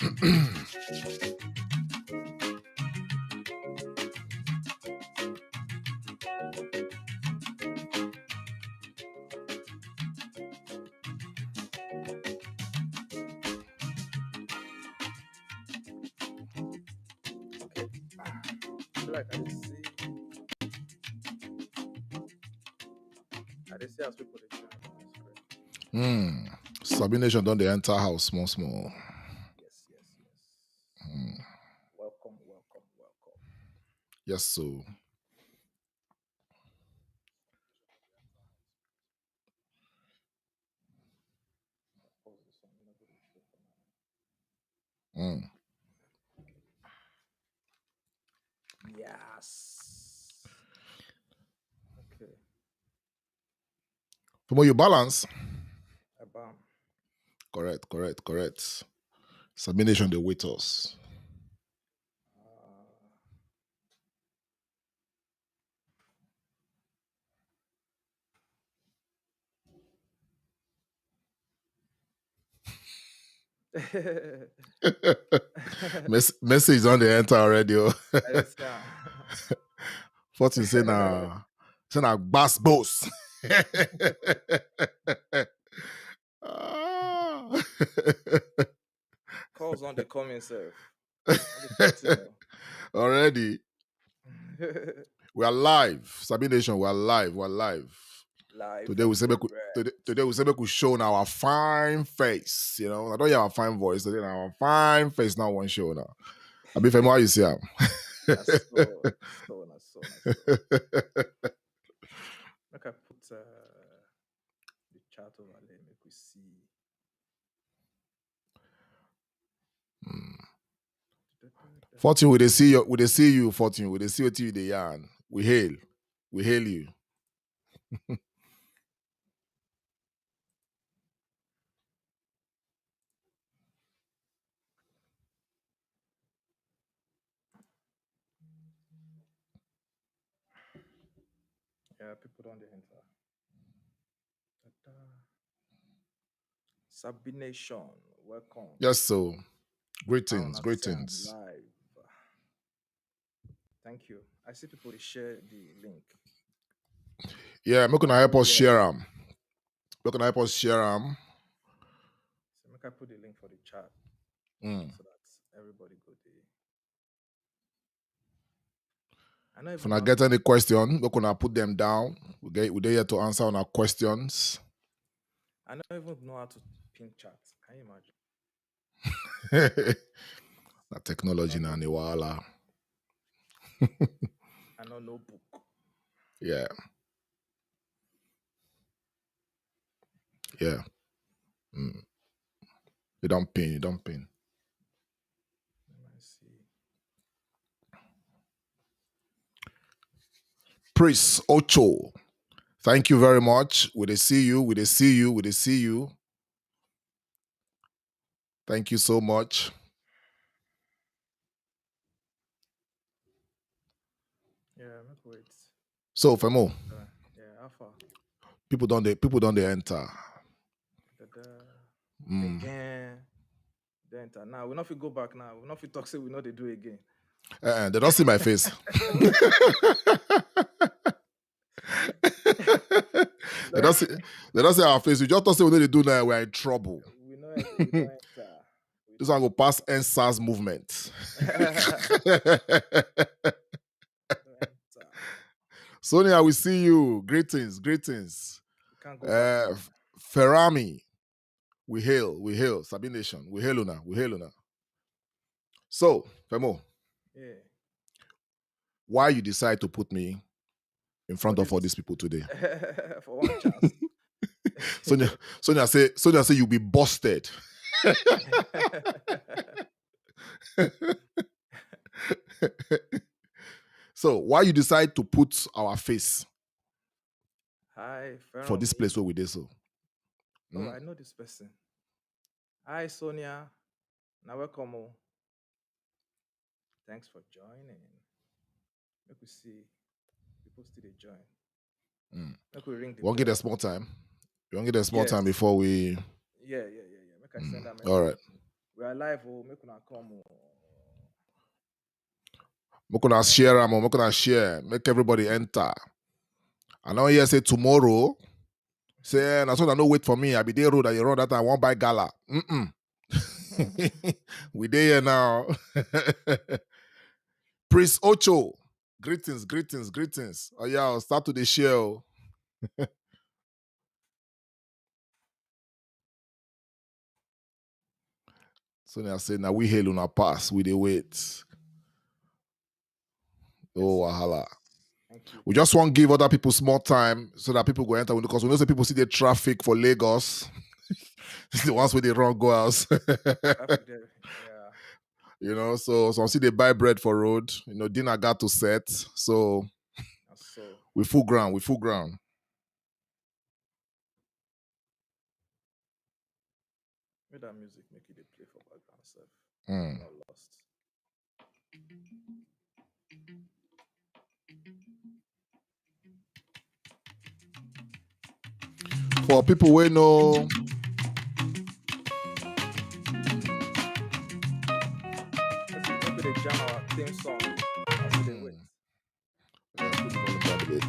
Like I dey see as people dey join. Sabination don dey enter house small. Yes. Welcome. Yes, so. Yes. Okay. From you balance. Abam. Correct. Sabination, they wait us. Message on the enter already. What you say now? Say now, bass boss. Calls on the coming self. Already. We are live. Sabination, we are live. Live. Today we say we show now our fine face. You know, I don't have a fine voice. Today our fine face now one show now. I be Femi, how you see him? So. Make I put the chat over there. Make we see. 14, we they see you. 14, we they see what you the yarn. We hail you. Yeah, people don't enter. Sabination, welcome. Yes, so greetings. Live. Thank you. I see people share the link. Yeah, make gonna help us share them. So make I put the link for the chat so that everybody go there. If I get any question, we're gonna put them down. We're here to answer on our questions. I don't even know how to pin chat. Can you imagine? That technology now, Niwala. I know no book. Yeah. You don't pin. Let me see. Priest Ocho. Thank you very much. We see you. Thank you so much. Yeah, make wait. So Femo. Yeah, how far? People don't enter. Again. They enter. Now we not fit go back now. We not fit talk say we know they do again. They don't see my face. They don't see our face. We just don't say we know they do now. We're in trouble. We know enter. This one go pass NSAS movement. Sonia, we see you. Greetings. Can't go back. Ferrami, we hail. Sabination, we hail Una. So, Femo. Yeah. Why you decide to put me in front of all these people today? For one chance. Sonia say you'll be busted. So why you decide to put our face for this place where we did so? Oh, I know this person. Hi, Sonia. Now welcome. Thanks for joining. Let me see. People still join. Let me ring the We'll get a small time. You want to get a small time before we... Yeah. Make I send them. All right. We are live. Oh, make una come. Make una share am, make una share. Make everybody enter. I know here say tomorrow. Say, na so I no wait for me. I be there road that you run that I won't buy gala. We there here now. Prince Ocho. Greetings, greetings, greetings. Oh yeah, I'll start to the show. So I say now we hail on our pass. We dey wait. Oh wahala. Thank you. We just want to give other people small time so that people go enter because we know some people see the traffic for Lagos. The ones where they run go out. Traffic there. Yeah. You know, so some see they buy bread for road. You know, dinner got to set. So So we full ground. We full ground. make that music make it a play for background self. Mm. Not lost. For people we know, Maybe they jam our theme song as we dey wait. yeah, put the volume down a bit.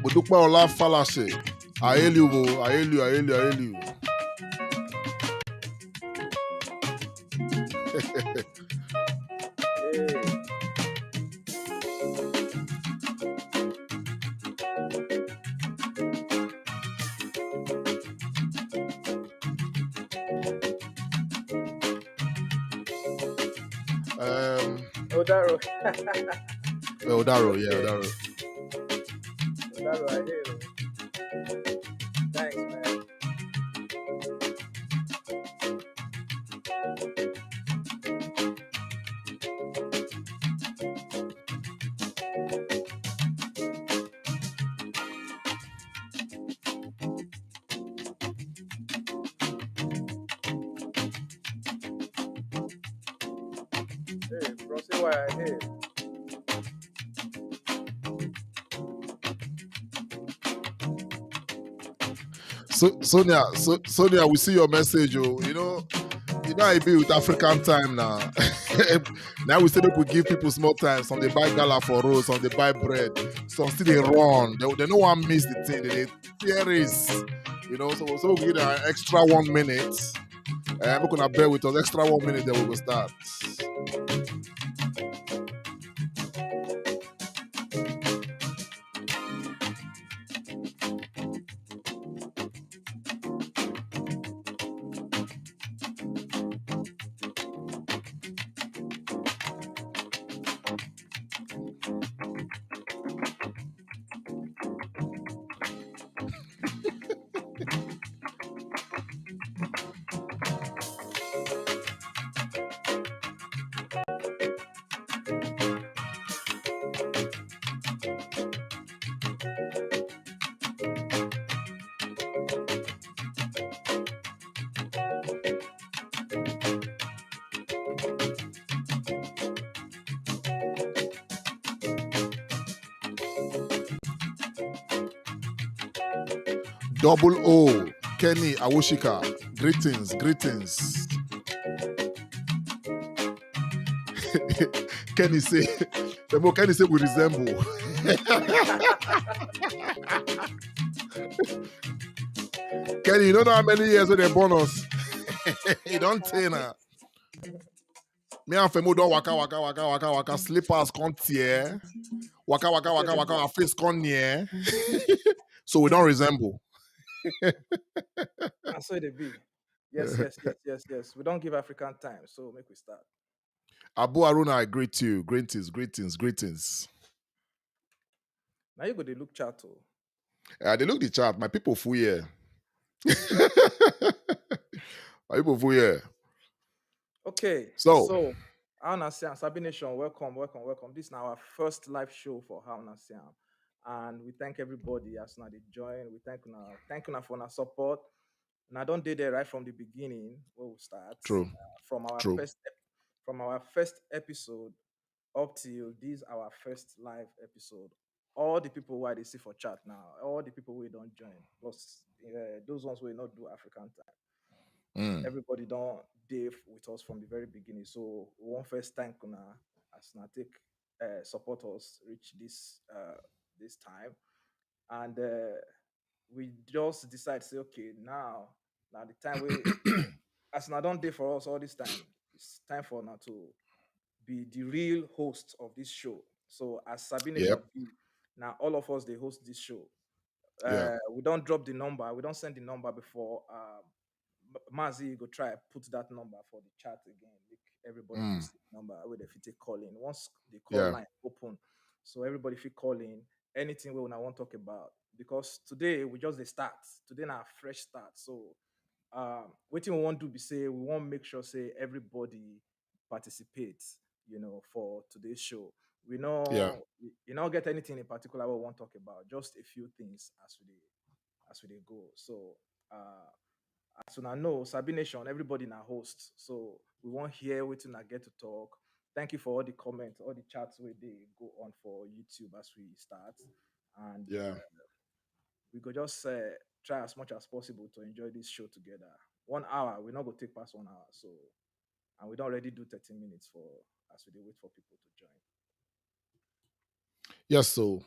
Mo dúpẹ́ Ọlá Fálàṣẹ. I hail you, bro. I hail you, I hail you, I hail you. Hey. Odaro. Odaro, yeah, Okay. Odaro. Odaro, I hear you. Thanks, man. Hey, bro, say why I hear. Sonia, we see your message. Oh, you know how it be with African time now. Now we say that we give people small time. Some they buy gala for road, some they buy bread, some still they run. They no one miss the thing. They tear is, you know. So we give an extra 1 minute. We're gonna bear with us extra 1 minute. Then we will start. Double O, Kenny Awoshika, greetings, greetings. Kenny say we resemble. Kenny, you don't know how many years they born us. You don't say now. Me and Femo don't waka, slippers can't tear. Waka, our face can't near. So we don't resemble. I saw the be. Yes. We don't give African time, so make we start. Abu Aruna, I greet you. Greetings. Now you go to look chat. Oh. They look the chart. My people full here. My people full here. Okay, So How Nasiam, Sabi Nation, welcome. This is now our first live show for How Nasiam. And we thank everybody as now they join. We thank you for our support. And I don't did it right from the beginning where we start. True. From our True. first episode up till this our first live episode all the people why they see for chat now, all the people we don't join, plus those ones will not do African time. Mm. Everybody don't Dave with us from the very beginning. So we want first thank una as na take support us reach this time. And we just decide say okay now the time we as na don't day for us all this time. It's time for now to be the real host of this show. So as Sabi Yep. Nation be, now all of us they host this show. Yeah. We don't drop the number. We don't send the number before. Mazi go try put that number for the chat again. Make everybody fit Mm. see the number where they fit take call in. Once the call Yeah. line open, so everybody fit call in anything we wanna want talk about. Because today we just the start. Today now fresh start. So what we want to be say we want make sure say everybody participates. For today's show. We Yeah. know you not get anything in particular we want to talk about. Just a few things as we dey go. So as soon as know Sabi Nation, everybody na host. So we want hear waiting I get to talk. Thank you for all the comments, all the chats where they go on for YouTube as we start. And Yeah. we go just try as much as possible to enjoy this show together. 1 hour, we're not going to take past 1 hour. So, and we don't already do 30 minutes for as we dey wait for people to join. Yes, so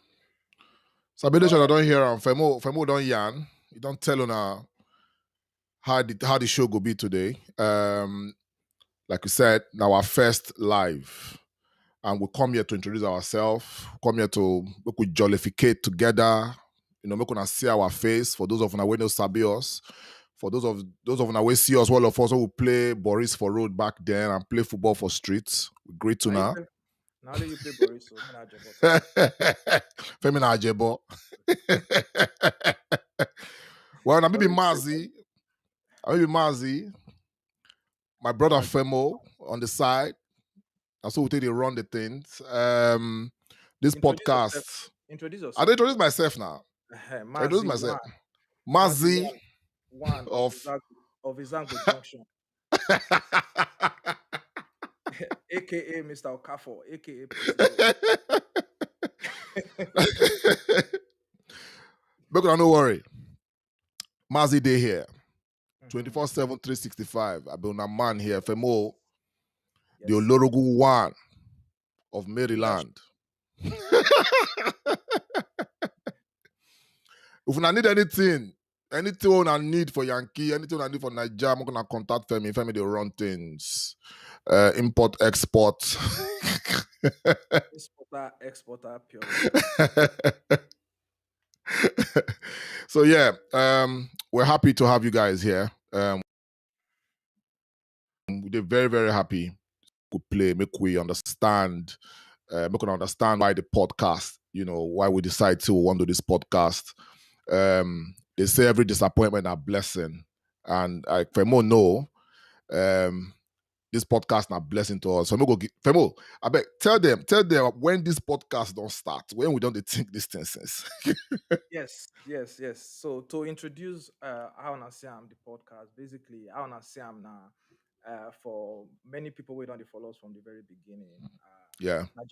Sabination I don't hear him. Femo don't yarn. He don't tell on how the show go be today. Like we said, now our first live. And we come here to introduce ourselves, come here to make we jollificate together, make una see our face. For those of una who know sabi us, for those of una who see us, all of us who play Boris for road back then and play football for streets. We great to Now you now. play, now only you play Boris, so me not Jabo today. Femina Ajebo. Well, now maybe Boris play Maazi, my brother one. Femo on the side. That's how we take they run the things. This Introduce yourself. podcast. Introduce I don't yourself. introduce myself now. I introduce Mazi myself. one. Mazi Mazi one of of Izango Junction, aka Mr. Okafor, aka Presido. Make una no worry. Mazi Day here. Mhm. 24/7, 365. I've been a man here. Femo, the Yes, sir. Olorogu one of That's Maryland. If you need anything I need for Yankee, anything I need for Nigeria, I'm gonna contact Femi. Femi they run things. Import, export. exporter, pure water. So yeah, we're happy to have you guys here. We're very, very happy to play, make we understand, make we understand why the podcast, why we decide to want to do this podcast. They say every disappointment a blessing. And Femo know, this podcast a blessing to us. Femo, I beg, tell them when this podcast don't start, when we don't think this thing since. Yes. So to introduce how na Siam the podcast, basically how na Siam now for many people we don't dey follow us from the very beginning. Yeah, Not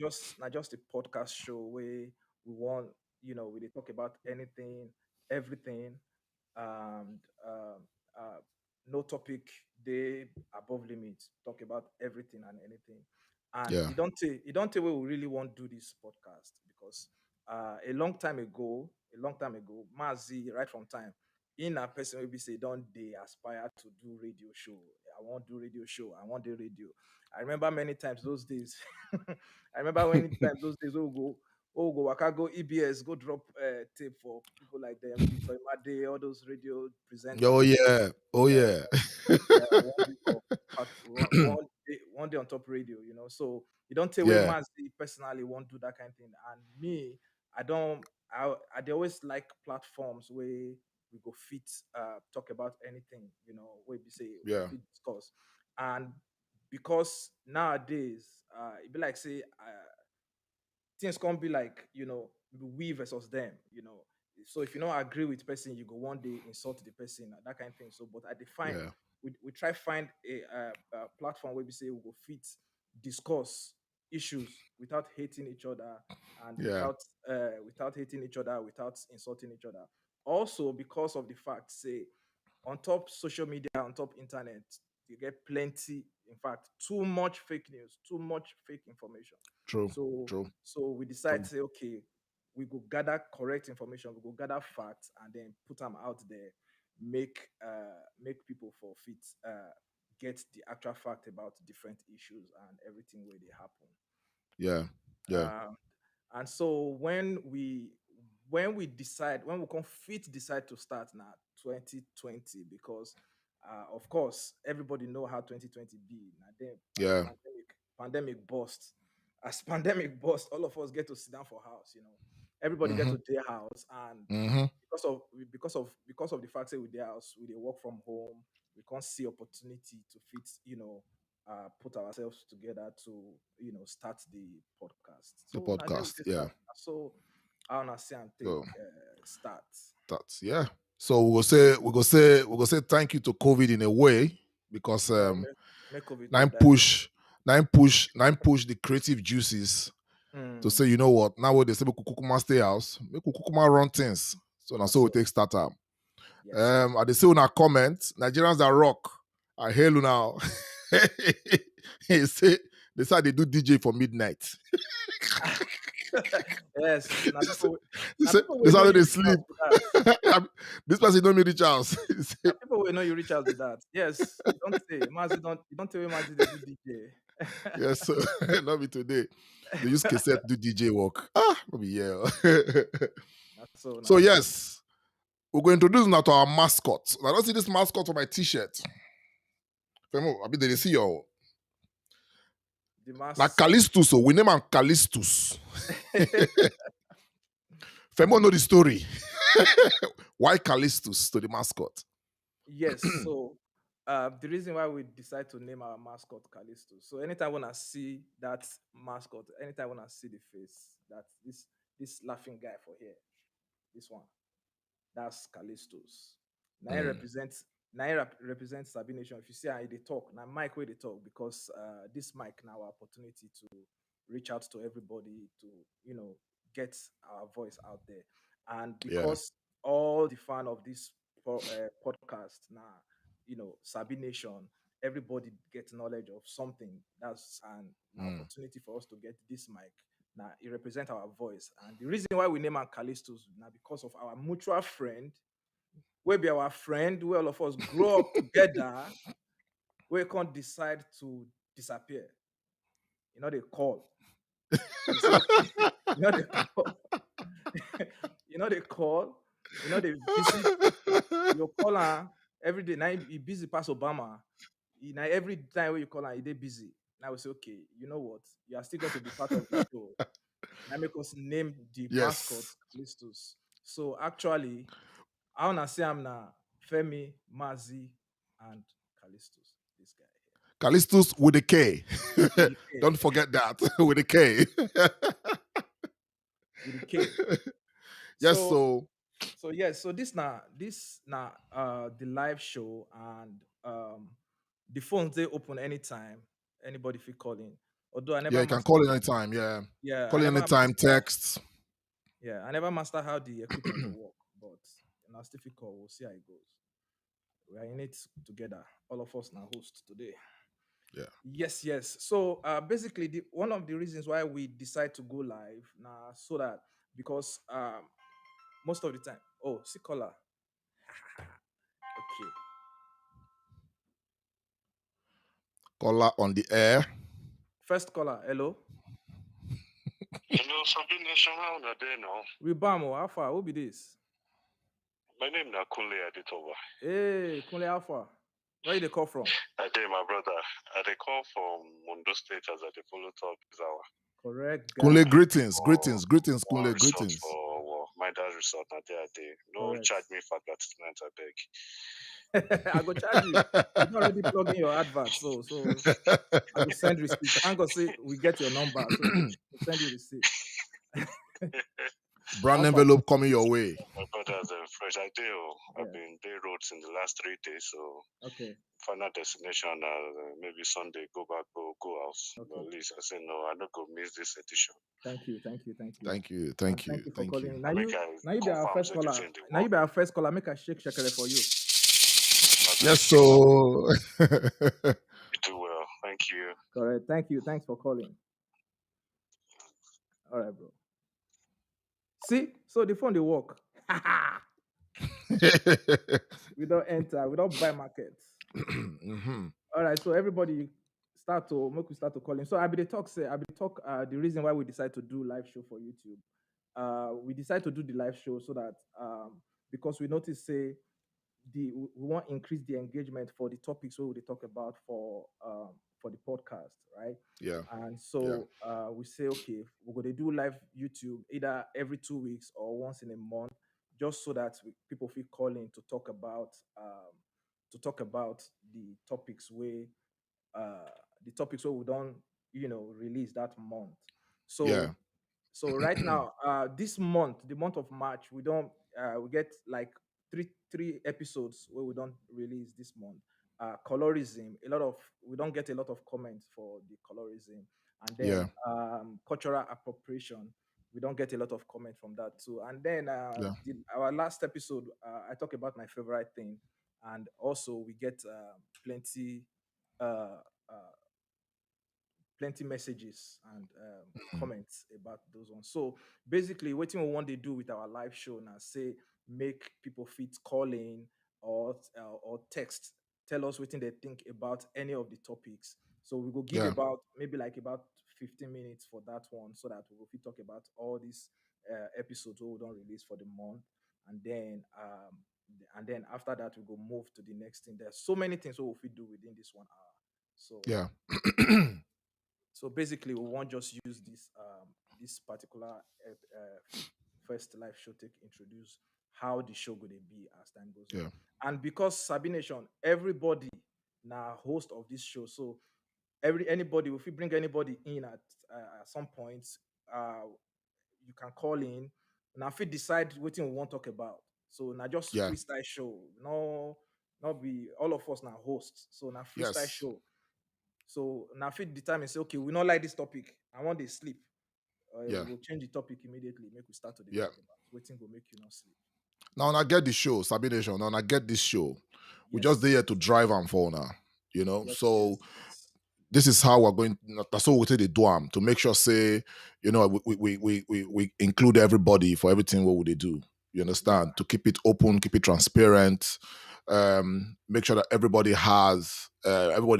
just a podcast show where we want, we dey talk about anything, everything, and no topic they above limit. Talk about everything and anything. And yeah, it don't tell where we really want to do this podcast because a long time ago, Mazi, right from time, in a person will be say, don't they aspire to do radio show? I want to do radio show. I want the radio. I remember many times those days. I remember many times those days. Waka go EBS, go drop tape for people like them, Victor Imade, all those radio oh presenters. yeah, oh Yeah, yeah, one day for one day on top radio, So you don't tell where yeah, Mazi personally won't do that kind of thing. And me, I don't I they always like platforms where we go fit talk about anything, where we say we go yeah, fit discuss. And because nowadays it be like say things can't be like we versus them. So if you don't agree with person, you go one day insult the person, that kind of thing. So but I define yeah, we try find a platform where we say we go fit discuss issues without hating each other, and Yeah. without hating each other, without insulting each other. Also, because of the fact, say, on top social media, on top internet, you get plenty, in fact, too much fake news, too much fake information. True. So True. so we decide True. to say, okay, we go gather correct information, we go gather facts, and then put them out there, make people for fit get the actual fact about different issues and everything where they happen. Yeah. Yeah. Um, and so when we can fit decide to start now 2020, because of course everybody know how 2020 be now. Then Yeah. pandemic bust. As pandemic bust, all of us get to sit down for house. Everybody get Mm-hmm. to their house, and Mm-hmm. because of the fact that with their house we they work from home, we can't see opportunity to fit, put ourselves together to start the podcast. The So now there we podcast. take Yeah. start. So I wanna see and take So start. that's yeah. So we go say thank you to COVID in a way because Yeah, make COVID nine go die. push nine push the creative juices to say, Mm, you know what, now what they say we could kukuma stay house, we could kukuma run things. So now now so we so take start up. yes, yes. I they say on our comment, Nigerians that rock. I hail you now. He say they say they do DJ for midnight. Yes. Now people They now say people they will say know how you they reach sleep. out with that. This person don't me reach house. He say, Now people will know you reach out with that. Yes. You don't say Mazi don't you don't tell me Mazi they do DJ. yes, so not me today. They use cassette do DJ work. Not be here. Not so, So not so. yes, we're going to introduce now to our mascot. Now, don't see this mascot on my t-shirt. Femo, I mean, they see your The now mass. Callistus. So we name him Callistus. Femo know the story. Why Callistus to the mascot? Yes. So the reason why we decide to name our mascot Callisto. So anytime when I see that mascot, anytime when I see the face, that this laughing guy for here, this one, that's Callistos. Now it Mm, represents represents Sabi Nation. If you see how they talk, now mic where they talk, because this mic now our opportunity to reach out to everybody to get our voice out there, and yeah. because all the fan of this podcast now, Sabi Nation, everybody gets knowledge of something. That's an Mm, opportunity for us to get this mic. Now it represents our voice, and the reason why we name am Callistos now because of our mutual friend, we be our friend, where all of us grow up together, we can't decide to disappear. They call. They say, okay, they call. They call. They visit. You call her every day. Now he busy past Obama. Now every time when you call her, he dey busy. Now we say, okay, you know what? You are still going to be part of the show. Now make us name the mascot yes. Callistus. So actually, I wanna say I'm na Femi, Maazi, and Callistus. This guy Callistus with a K. with the K, Don't forget that. With a K. with the K. Yes, So so yes. So this na the live show, and the phones they open anytime. Anybody feel calling. Although I yeah, never you can master. call it anytime. Yeah. Yeah, I Call it never anytime, master. text. Yeah, I never master how the equipment they work, but still feel call. We'll see how it goes. We are in it together. All of us now host today. Yeah. Yes, yes. So basically, one of the reasons why we decide to go live now, so that because most of the time, oh, see caller, okay, Caller on the air. first caller, hello, Hello, Sabine Nation, how are they now? we bam Alpha, who be this? My name is Nakunle Aditova. Hey, Kunle Alpha, where you they call from? I dey my brother. I dey call from Mondo State as I dey follow talk this hour. Correct Kunle, guy. greetings, For greetings, one Kunle, resort greetings. for my dad's resort na there I dey. No Correct. charge me for advertisement, I beg. I go charge you. You don't already plug in your advert, so I will send receipt. I'm gonna say we get your number, so we'll send you receipt. Brand Alpha, envelope coming your way. My brother's fresh. I dey. Yeah. I've been day roads in the last 3 days, so okay. final destination maybe Sunday go back go go house. Okay. But at least I say no, I not go miss this edition. Thank you, thank you, thank you. Thank you. And Thank you. thank you for Thank you. calling. I make I Now you be our confirm first say the caller. thing they Now you work. be our first caller. Make a shake shakere for you. Yes, so You do well. Thank you. Correct. Thank you. Thanks for calling. All right, bro. See, so the phone they work. We don't enter. We don't buy markets. Mhm. All right. So everybody start to calling. So I be the talk say I be the talk. The reason why we decide to do live show for YouTube. We decide to do the live show so that because we notice say we want to increase the engagement for the topics we will talk about for the podcast, right? Yeah. And Yeah. so we say, okay, we're going to do live YouTube either every 2 weeks or once in a month, just so that people feel calling to talk about the topics uh, we don't release that month. Yeah. So right now, this month, the month of March, we get like three episodes where we don't release this month. Colorism, we don't get a lot of comments for the colorism, and Yeah. then cultural appropriation, we don't get a lot of comment from that too. And then Yeah. our last episode, I talk about my favorite thing, and also we get uh, uh, plenty messages and Mhm. comments about those ones. So basically, what we want to do with our live show now, say make people fit calling or text, tell us what they think about any of the topics. So we will give Yeah. about maybe like about 15 minutes for that one, so that we will fit talk about all these episodes we don't release for the month, and then after that we go move to the next thing. There's so many things we will fit do within this 1 hour. So Yeah. so basically, we won't just use this particular first live show take introduce how the show going to be as time goes on. Yeah. And because Sabi Nation, everybody now host of this show, so anybody, if you bring anybody in at some point, uh, you can call in. Now, if you decide what you want to talk about, so now just Yeah. freestyle show. No, not be all of us now hosts. So now freestyle Yes. show. So now fit the time and say, okay, we not like this topic. I want to sleep. Yeah. We'll change the topic immediately. Make we start to the Yeah. talk about waiting will make you not sleep. Now when I get the show, Sabi Nation. Now when I get this show. We just Yes, there to drive and for now. yes, So yes, yes. this is how we're going. That's what we take the dorm to make sure, say, we include everybody for everything. What would they do? You Yeah, understand? To keep it open, keep it transparent. Make sure that everybody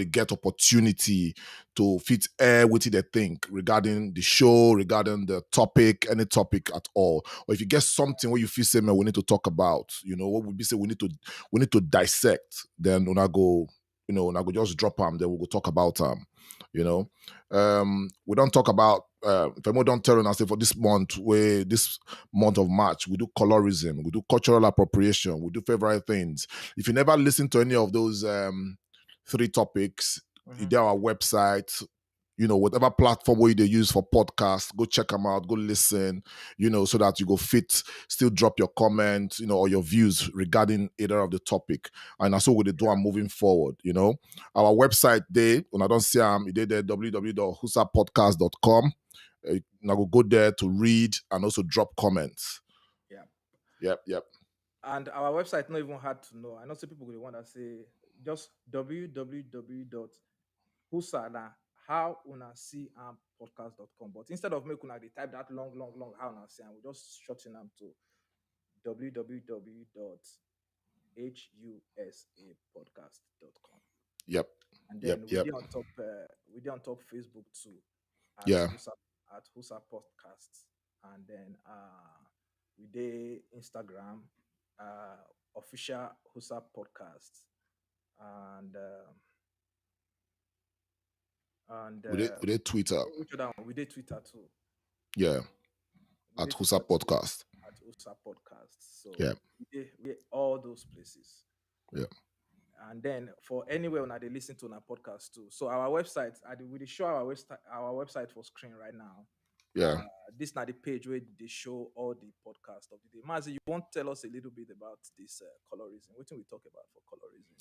get opportunity to fit air with they think regarding the show, regarding the topic, any topic at all. Or if you get something where you feel say, man, we need to talk about, what would be say we need to dissect, then when I go, and I go just drop them, then we'll go talk about them. You know, we don't talk about. If anyone don't tell us, say for this month of March, we do colorism, we do cultural appropriation, we do favorite things. If you never listen to any of those three topics, mm-hmm. they're our website. Whatever platform where they use for podcasts, go check them out, go listen, so that you go fit, still drop your comments, or your views regarding either of the topic. And that's what we do and moving forward, Our website when I don't see them, they there www.husapodcast.com. Now go there to read and also drop comments. Yeah. Yep. And our website not even hard to know. I know some people will want to say just www.husana how una see podcast.com. But instead of making they type that long how una see, we just shorten them to www.husapodcast.com. Yep. And Yep. then Yep. we did on top Facebook too at Yeah. Husa Podcasts. And then we did Instagram official Husa Podcasts. And We did Twitter. which other one? We did Twitter too. Yeah. We At did Husa Twitter too Podcast. at Husa Podcasts. So Yeah. we did all those places. Yeah. And then for anywhere when they listen to our podcast too. So our website, we dey show our website for screen right now. Yeah. This is not the page where they show all the podcast of the day. Maazi, you want to tell us a little bit about this colorism? What can we talk about for colorism?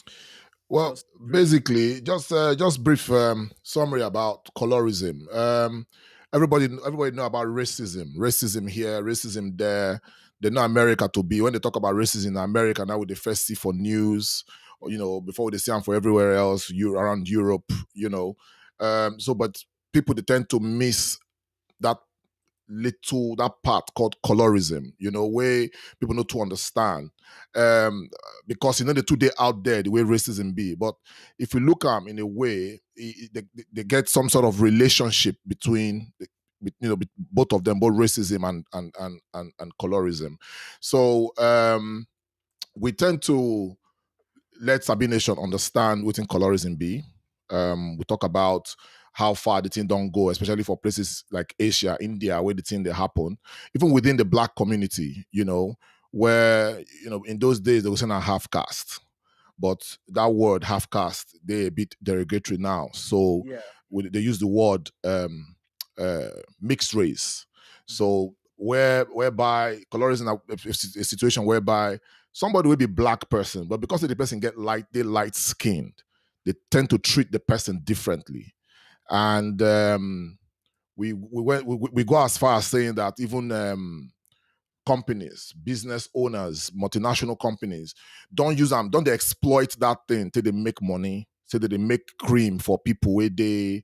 Well, Just brief. basically, just brief summary about colorism. Everybody know about racism. Racism here, racism there. They know America to be when they talk about racism in America now, with the first see for news, or, before they see them for everywhere else, you around Europe. But people they tend to miss that little that part called colorism, where people not to understand. Um, because the two day out there the way racism be. But if you look at them in a way, they get some sort of relationship between both of them, both racism and colorism. So we tend to let Sabi Nation understand what in colorism be. We talk about how far the thing don't go, especially for places like Asia, India, where the thing they happen, even within the black community, where in those days they were saying a half caste, but that word half caste they a bit derogatory now. So Yeah. they use the word uh, mixed race. So whereby colorism is a situation whereby somebody will be black person, but because the person get light skinned, they tend to treat the person differently. And we go as far as saying that even companies, business owners, multinational companies don't they exploit that thing till they make money, so that they make cream for people where they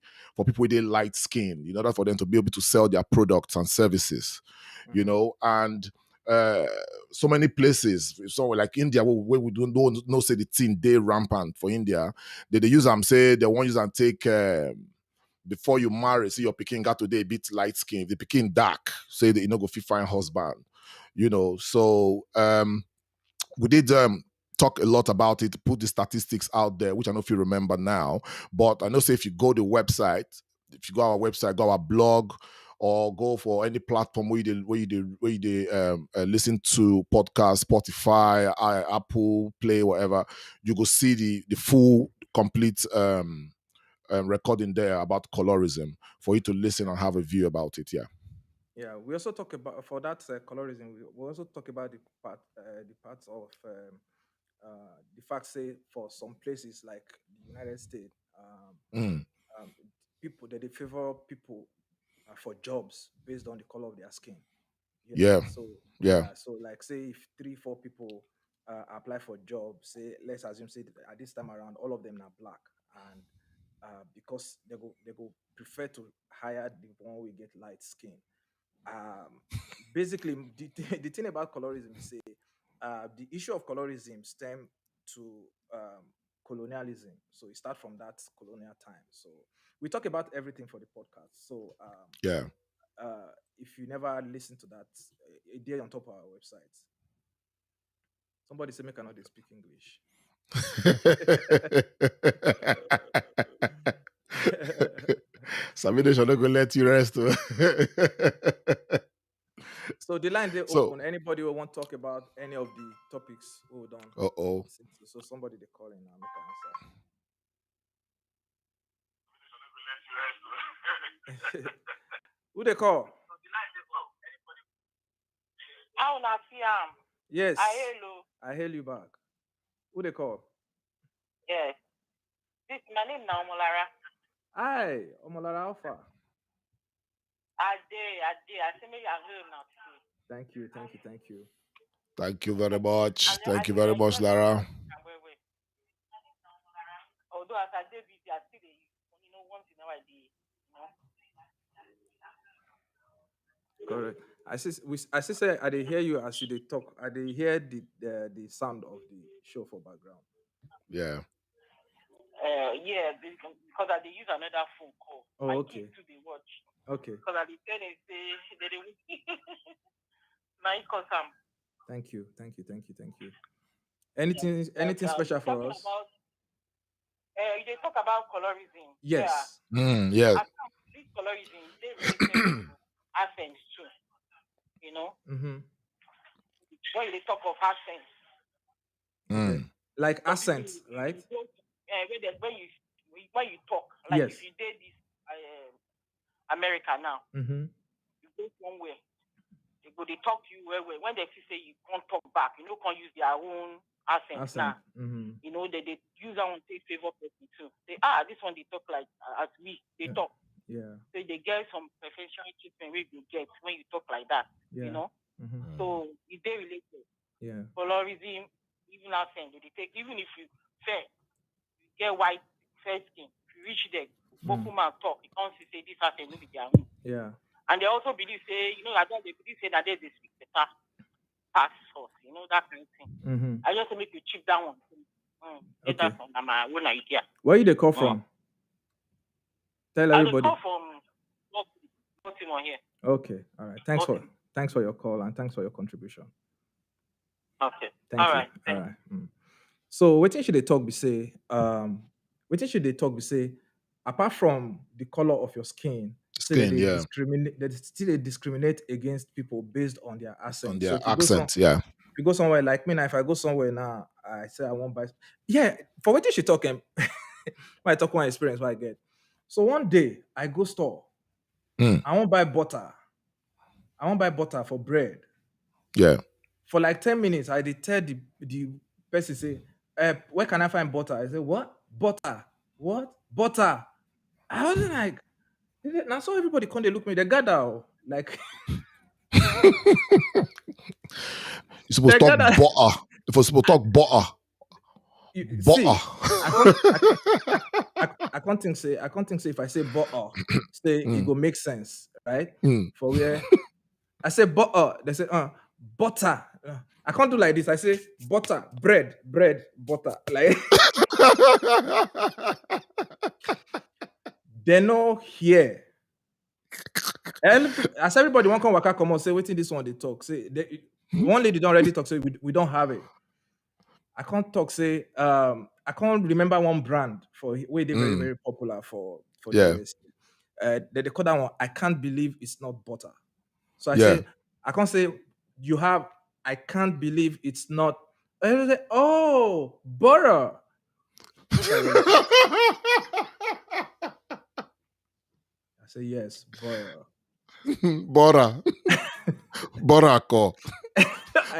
light skin in order for them to be able to sell their products and services, and uh, so many places, somewhere like India, where we don't know say the thing they rampant for India, they use them say they won't use and take before you marry, see your picking got today a bit light skin. If the picking dark, say that you know go fit find husband. So we did talk a lot about it, put the statistics out there, which I don't know if you remember now. But I know say if you go to the website, if you go our website, go our blog, or go for any platform where you listen to podcast, Spotify, Apple Play, whatever, you go see the full complete recording there about colorism for you to listen and have a view about it. Yeah. Yeah, we also talk about for that colorism. We also talk about the parts of the fact, say, for some places like the United States, Mm, um, people that they favor people for jobs based on the color of their skin. yeah. So Yeah. yeah, so like say if 3 4 people apply for jobs, say let's assume say that at this time around all of them are black, and because they go prefer to hire the one we get light skin. um Basically, the thing about colorism is, say, the issue of colorism stem to colonialism. So it start from that colonial time. So we talk about everything for the podcast. So Yeah. if you never listen to that, it there on top of our website. Somebody say make I know they speak English. Sabine should not go let you rest. Oh. So the line they So, open. Anybody will want to talk about any of the topics? Hold on. oh. So somebody they call in now. Make I answer. Who they call? How na fiam? Yes, Hello. I hail you back. Who they call? Yes. This my name now Molara. Hi, Omolara Alpha. Ade. I say me you home now today. Thank you, thank you, thank you. Thank you very much. And Thank you I very much, enjoy Lara. wait. Although as I dey busy, I still dey once in a while Correct. I see say I dey hear you as you dey talk. I dey hear the sound of the show for background. Yeah. Yeah, because I dey use another phone call. Oh, My okay. kids too dey watch. Okay. Because I dey tell them say they dey na it cause am. Thank you, thank you, thank you, thank you. Anything special for talking us? about they talk about colorism. Yes. Yeah. I think this colorism they related to accents too. Mm-hmm. When they talk of accents, Okay. Like some accent, people, right? when you talk, like Yes. if you did this America now, Mm-hmm. you go somewhere, they talk to you well. When they say you can't talk back, can't use their own accent now. Mm-hmm. You know, they use that one to favor person too. Say, this one they talk like as they Yeah. talk. Yeah. So they get some preferential treatment we get when you talk like that. Yeah. You know? Mm-hmm. So is they related? Yeah. Colorism, even accent, they take even if you fair, you get white fair skin, if you reach there, Boku man talk, you can't say this accent will be their own. Yeah. And they also believe say, you know, I don't they believe say that they speak better past us, you know, that kind of thing. Mm-hmm. I just make you chip that one. Okay. That's my own idea. Where you they call from? Tell everybody. I call from Baltimore here. Okay. All right. Thanks for your call and thanks for your contribution. Okay. Thank you. All right. So what should they talk be say? Apart from the color of your skin, they still discriminate against people based on their accent. On their so accent, if you go somewhere like me now, if I go somewhere now, I say I won't buy. Yeah, for what she talking? I talk one experience what I get. So one day I go store. I won't buy butter. I won't buy butter for bread. Yeah. For like 10 minutes, I did tell the person say, where can I find butter? I said, what? Butter. What? Butter. I was like, now so everybody come they look me, they gather like you're supposed to talk butter. You're supposed to talk butter. See, I can't think say if I say butter, say it go make sense, right? For where I say butter, they say butter. I can't do like this. I say butter, bread, butter. Like they know here. As everybody want come waka come on, say waiting this one they talk. Say one lady don't already talk. Say we don't have it. I can't talk. Say I can't remember one brand for where they very very popular for the US. They call that one. I can't believe it's not butter. So I say I can't say you have. I can't believe it's not. Oh, butter. I say yes, butter. Bora. Bora ko.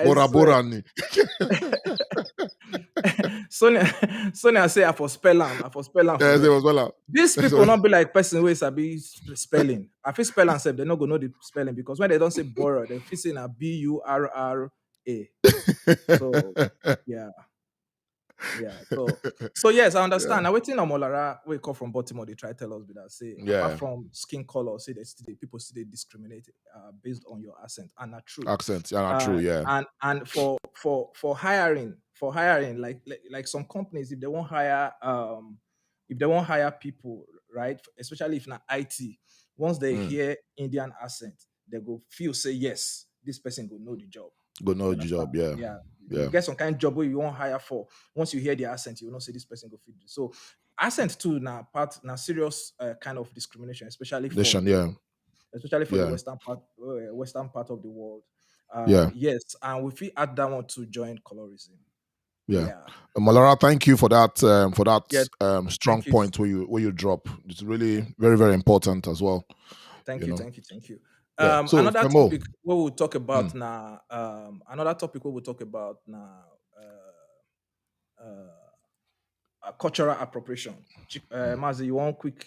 Bora ni. Sonia say I for spell am. These people not be like person who sabi spelling. I feel spell and they not go know the spelling because when they don't say borough, they feel say na BURRA. So yeah. So yes, I understand. Now waiting on Molara, we come from Baltimore, they try to tell us that say apart from skin color, say people still discriminate based on your accent, and not true. Accent, true, yeah. And for hiring, like some companies, if they won't hire people, right, especially if not IT, once they hear Indian accent, they go feel say yes, this person will know the job. Yeah. You get some kind of job where you won't hire for. Once you hear the accent, you will not say this person go fit. So accent too now serious kind of discrimination, especially for the western part of the world. Yes, and we feel add that one to join colorism. Yeah. Molara, thank you for that strong point where you drop. It's really very, very important as well. Thank you. So, another topic we will talk about now. Cultural appropriation. Maazi, you want quick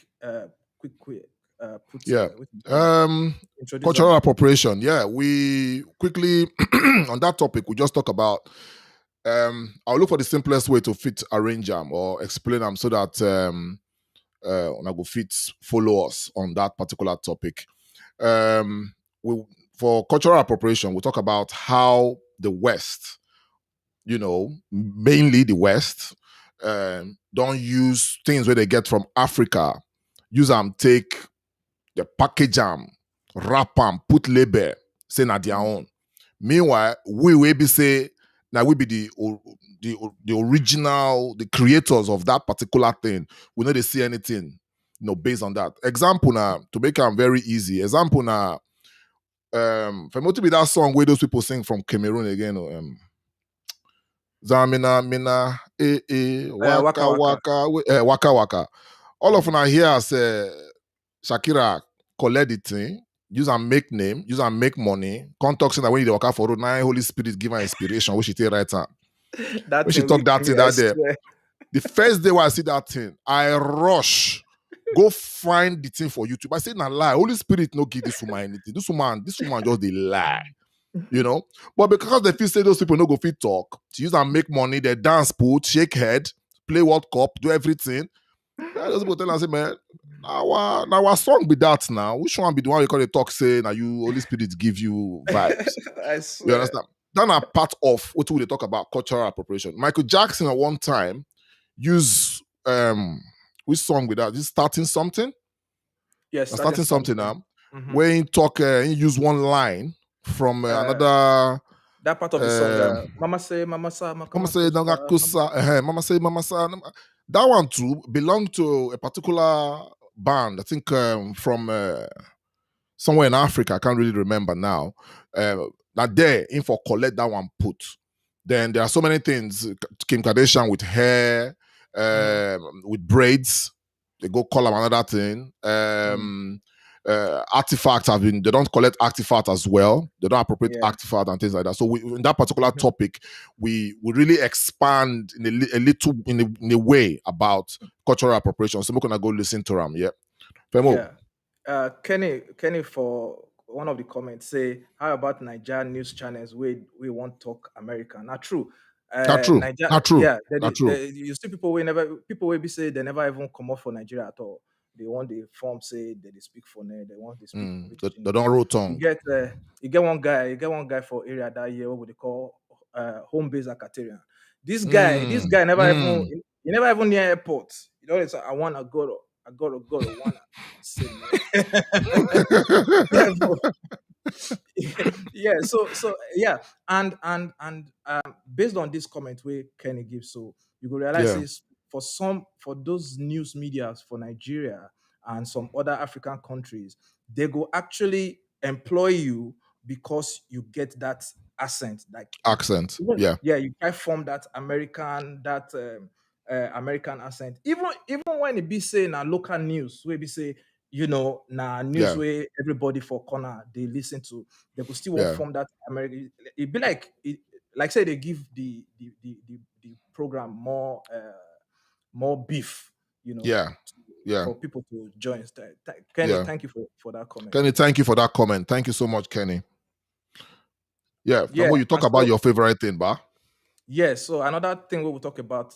cultural appropriation. Yeah, we quickly on that topic we just talk about. I'll look for the simplest way to fit arrange them or explain them so that I go fit follow us on that particular topic. For cultural appropriation, we talk about how the West, mainly the West, don't use things where they get from Africa, use them, take the package them, wrap them, put label, say na their own. Meanwhile, we will be say now we be the original, the creators of that particular thing. We know they see anything, based on that. Example now, to make them very easy. Example now, for to be that song where those people sing from Cameroon again. Zamina, waka waka waka. All of them here say Shakira collect the thing, use and make name, use and make money. Contact that when you walk out for road, now Holy Spirit give her inspiration, which she take right hand. That When she thing talk that thing I that day, swear. the first day when I see that thing, I rush. Go find the thing for YouTube. I say, nah, lie. Holy Spirit no give this woman anything. This woman just they lie. But because they feel say those people no go fit talk, she use and make money, they dance, put, shake head, play World Cup, do everything. Yeah, those people tell us, say, man, now our song be that now. Which one be the one you call the talk say now you Holy Spirit give you vibes? I You swear. understand? Then are part of what we talk about cultural appropriation. Michael Jackson at one time used which song with that? This starting something? Yes, Starting something now. Mhm. When he talk, he use one line from another. That part of the song, Mama say, Mama sa, Mama say, Mama say, Mama sa. That one too belonged to a particular band. I think from somewhere in Africa. I can't really remember now. That there, info collect that one put. Then there are so many things. Kim Kardashian with hair, with braids. They go call them another thing. Artifacts have been, they don't collect artifacts as well. They don't appropriate artifacts and things like that. So in that particular topic, we really expand in a little in a way about cultural appropriation. So we're gonna go listen to them. Yeah. Femo. Yeah. Kenny for one of the comments say, how about Niger news channels we want talk American? Not true. Not true. Niger, Not true. yeah, Not true. you see people will be say they never even come up for Nigeria at all. They want the form say that they speak for them, they want to speak They don't roll tongue. You get one guy for area that year what they call home base Akaterian. This guy never even he never even near airport. You know, it's I wanna go to wanna say yeah, bro. Yeah, so yeah, and based on this comment where Kenny gives, so you will realize is for those news medias for Nigeria and some other African countries, they go actually employ you because you get that accent, like accent. you can form that American accent. Even when it be say na local news, where be say na news where everybody for corner they listen to, they could still form that American. It be like say they give the program more beef, for people to join. Kenny, thank you for that comment. Kenny, thank you for that comment. Thank you so much, Kenny. Yeah, Femo, you talk about your favorite thing, ba? Yes, so another thing we will talk about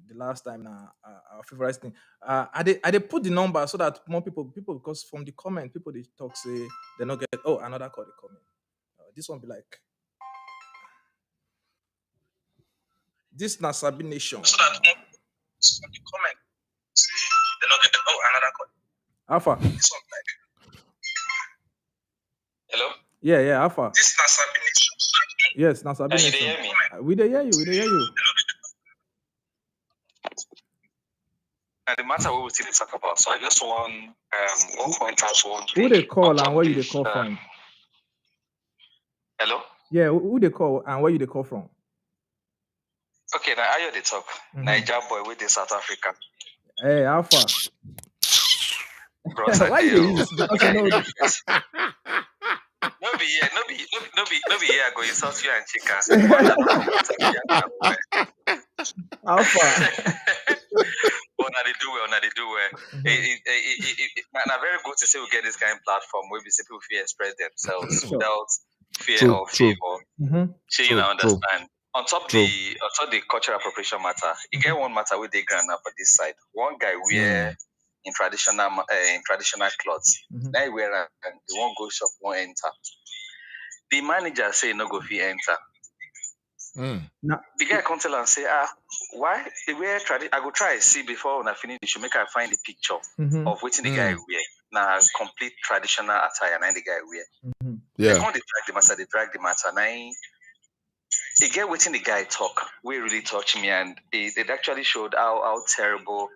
the last time now, our favorite thing. I they put the number so that more people because from the comment people they talk say they not get another call the comment. This one be like this na Sabi Nation. So that more from the comment say they not get another call. Alpha. This one be like hello. Yeah, Alpha. This na Sabi Nation. Yes, na Sabi Nation. You hear me? We dey hear you. And the matter we will still talk about. So I just want one point out one. Who they call and where you they call from? Hello? Yeah, who they call and where you they call from? Okay, now I hear the talk. Niger boy with the South Africa. Hey, Alpha. Bros, why you use because you know no be here. I go insult you and chicken. Why I don't come Alpha. Now they do well. Now very good to say we get this kind of platform where we see people feel express themselves without fear or favor. So you understand. On top the cultural appropriation matter, you get one matter with the grand up at this side. One guy wear in traditional clothes. Now he wear and the one go shop won't enter. The manager say no go fit enter. The guy come tell and say, why the way I go try see before when I finish you make I find the picture of waiting the guy wear. Now complete traditional attire and the guy wear. They come they drag the matter. Now they get waiting the guy talk. We really touched me and it actually showed how terrible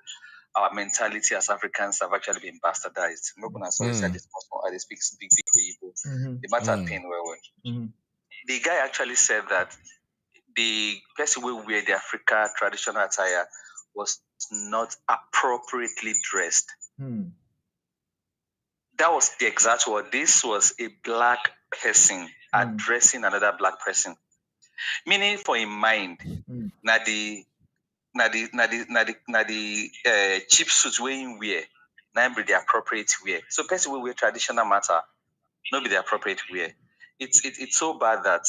our mentality as Africans have actually been bastardized. I'm not gonna say this I speak big Igbo. The matter pain well. The guy actually said that the person who wear the Africa traditional attire was not appropriately dressed. That was the exact word. This was a black person addressing another black person. Meaning for in mind, na the cheap suits wey him wear, na be the appropriate wear. So person wey wear traditional matter, no be the appropriate wear. It's so bad that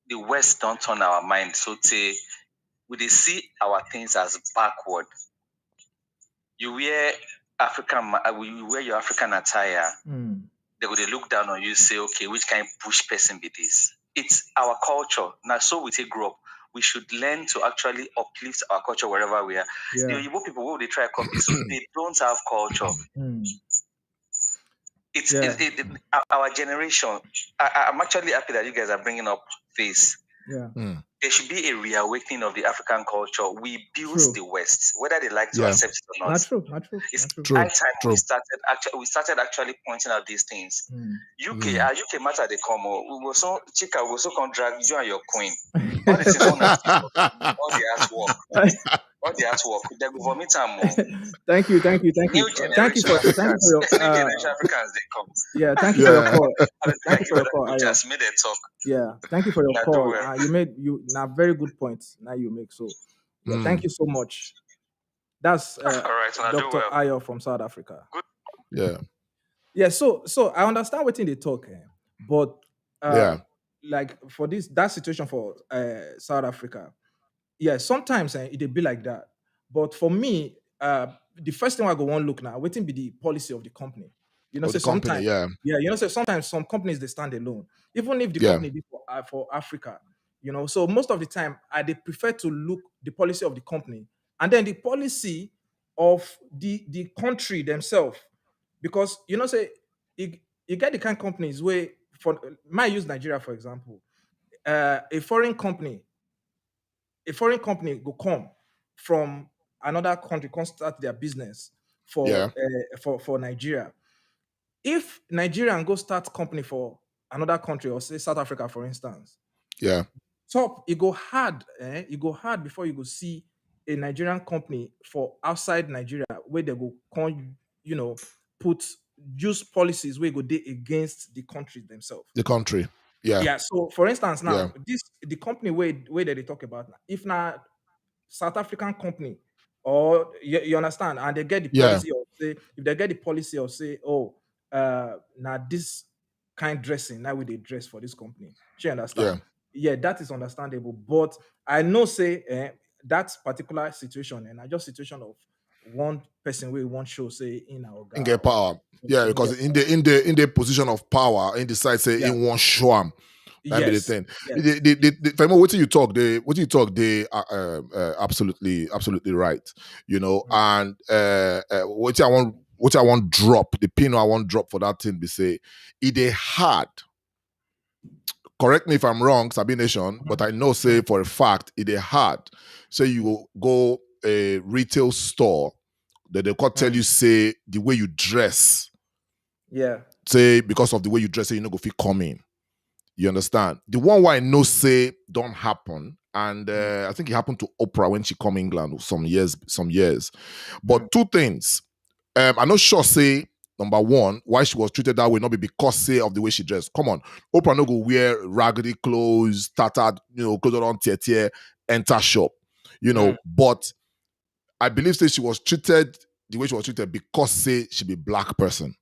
the West don't turn our mind. So we dey see our things as backward. You wear you wear your African attire. They go dey look down on you, say, okay, which kind of bush person be this? It's our culture. Now, so we take grow up. We should learn to actually uplift our culture wherever we are. The Igbo people, what they try to copy, so they don't have culture. Our generation. I'm actually happy that you guys are bringing up this. There should be a reawakening of the African culture. We built the West, whether they like to accept it or not. Not true. It's high time we started actually pointing out these things. UK matter they come. We will so come drag you and your queen. All the things all the artwork. All the artwork. They go vomit and more. Thank you. New generation Africans they come. Yeah, thank you for your call. Thank you for your call. We just made a talk. Yeah, thank you for your call. You made very good points. Now you make so. Yeah, thank you so much. That's all right, Dr. Ayo from South Africa. Good. Yeah. So I understand what they talk, but like for that situation for South Africa, sometimes it'd be like that. But for me, the first thing I go on look now, waiting be the policy of the company. Sometimes, sometimes some companies they stand alone, even if the company be for Africa. So most of the time, they prefer to look the policy of the company and then the policy of the country themselves, because you get the kind of companies where, for might use Nigeria for example, a foreign company will come from another country, come start their business for Nigeria. If Nigerian go start company for another country, or say South Africa, for instance, it go hard. It go hard before you go see a Nigerian company for outside Nigeria where they go come, put use policies where go dey against the country themselves. The country, So for instance, now the company where they talk about now, if not South African company, or you understand, and they get the policy of say, if they get the policy of say, now this kind dressing, now we they dress for this company. You understand? Yeah, that is understandable. But I know say that particular situation, and I just situation of one person we won't show say in our guy, get power. Because in the position of power, in the side say in one show him. That be the thing. Femo, what you talk, they are absolutely right. And what I want drop, the pin I want drop for that thing, be say it is hard. Correct me if I'm wrong, Sabi Nation, but I know say for a fact it is hard. So you go a retail store that they can tell you say the way you dress. Say because of the way you dress, say you no go fit come in. You understand? The one why I know say don't happen, and I think it happened to Oprah when she come England some years. But two things. I'm not sure say number one, why she was treated that way, not be because say of the way she dressed. Come on, Oprah no go wear raggedy clothes, tattered, clothes on tier, enter shop. But I believe say she was treated the way she was treated because say she be black person.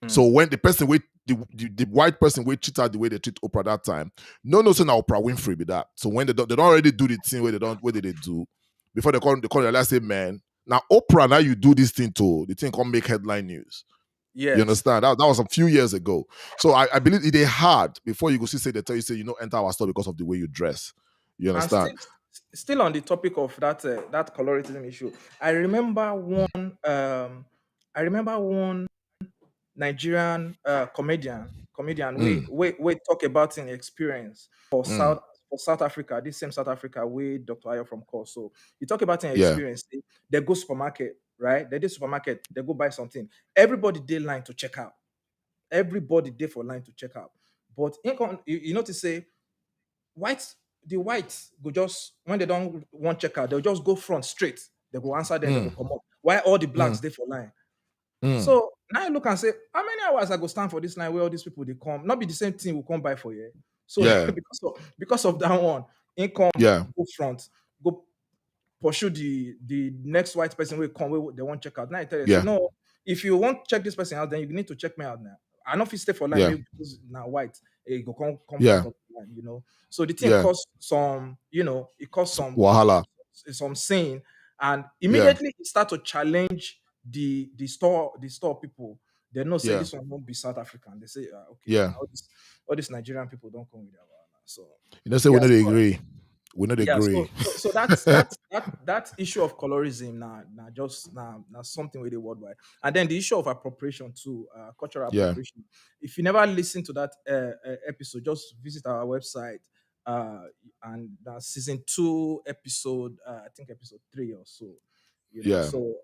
So when the person the white person will treat her the way they treat Oprah that time, no say now Oprah Winfrey be that. So when they don't already do the thing where they do before they call realize say, man, now Oprah, now you do this thing too, the thing can't make headline news. You understand? That was a few years ago. So I believe it is hard before you go say they tell you say enter our store because of the way you dress. You understand? Still on the topic of that colorism issue, I remember one Nigerian comedian we talk about an experience for South Africa, this same South Africa where Dr. Ayo from course. So you talk about an experience. They go supermarket, right? They did supermarket, they go buy something. Everybody did line to check out. Everybody did for line to check out. But you notice say the whites go just, when they don't want check out, they'll just go front straight. They go answer them, they go come up. Why all the blacks did for line? So now I look and say, how many hours I go stand for this line where all these people they come? Not be the same thing will come by for you. So because of that one, income go front, go pursue the next white person will come, they won't check out. Now I tell you, say, no, if you want check this person out, then you need to check me out now. I know if you stay for life, maybe because now white, you go come front of the line, you know. So the thing cost some, you know, it cost some wahala, some saying, and immediately it start to challenge the store people. They know say this one won't be South African. They say, okay, all these Nigerian people don't come with their wahala. So you know, say we not agree. We not agree. So that issue of colorism now just now something with the worldwide, and then the issue of appropriation too, cultural appropriation. If you never listen to that episode, just visit our website, and season 2 episode, I think episode 3 or so. You know, so